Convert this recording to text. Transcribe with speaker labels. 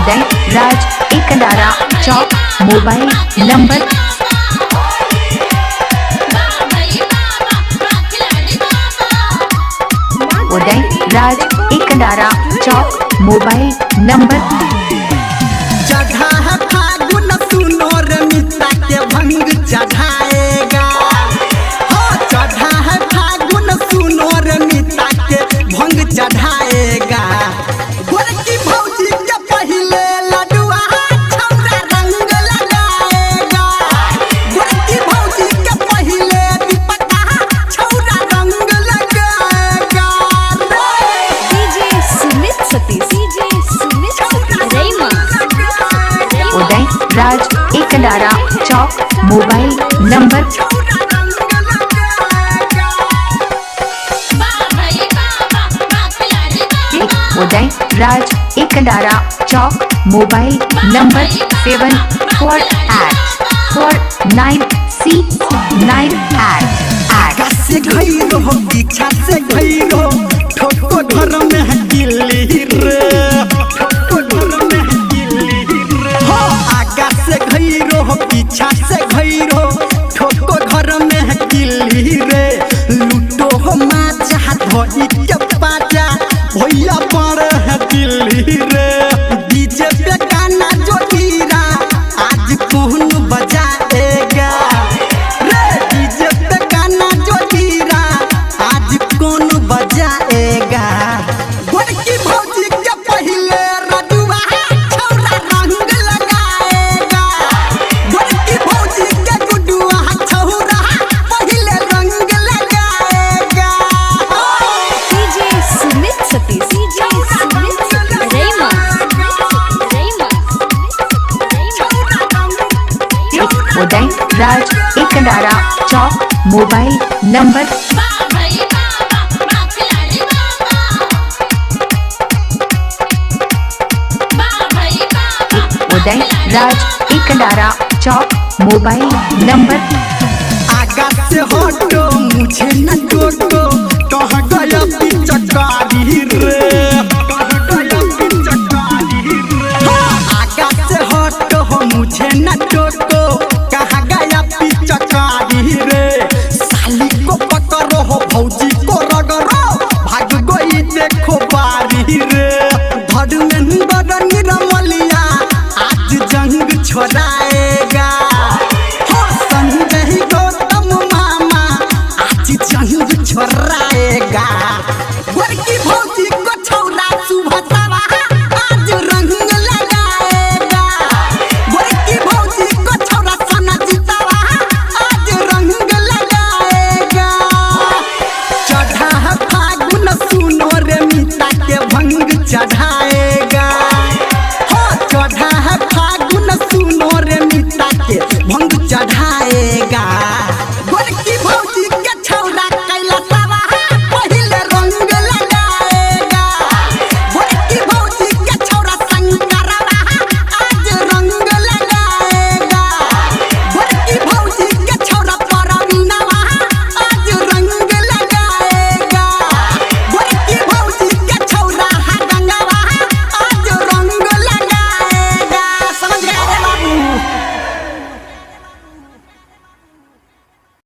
Speaker 1: उदय राज एकंदारा चौक mobile number उदय राज एकंदारा चौक mobile number
Speaker 2: चढ़ा है फागुन सुनो रे मिता के भंग चढ़ाएगा। हो चढ़ा है फागुन सुनो रे मिता के भंग चढ़ाएगा। गोरकी भौजी के पहिले लडुआ छौरा रंग लगाएगा। गोरकी भौजी के पहिले दीपका छौरा रंग लगाएगा।
Speaker 3: डीजे सुमित सतीश
Speaker 1: उदय राज एकंदारा चौक मोबाइल नंबर उदय राज एकंदारा चौक मोबाइल नंबर 7449C98
Speaker 2: से घैरो हो पीछा से घैरो ठोको घर में है गिल्ली रे। ठोको घर में है गिल्ली रे। हो आगा से घैरो हो पीछा से घैरो ठोको घर में है गिल्ली रे। लूटो हो माचा धोई के पाचा भैया पर है दिल्ली रे। डीजे पे गाना जो हीरा आज कौन बजाएगा रे। डीजे पे गाना जो हीरा आज कौन बजाएगा। गोरकी भौजी के पहिले रजुआ छौरा रंग लगाएगा। गोरकी भौजी के गुडुआ छौरा पहिले रंग लगाएगा।
Speaker 3: डीजे सुमित सतीश
Speaker 1: उदय राज एकंदारा चौक मोबाइल नंबर उदय राज एकंदारा चौक मोबाइल नंबर
Speaker 2: आगा से हटो मुझे न टोटो कहाँ गया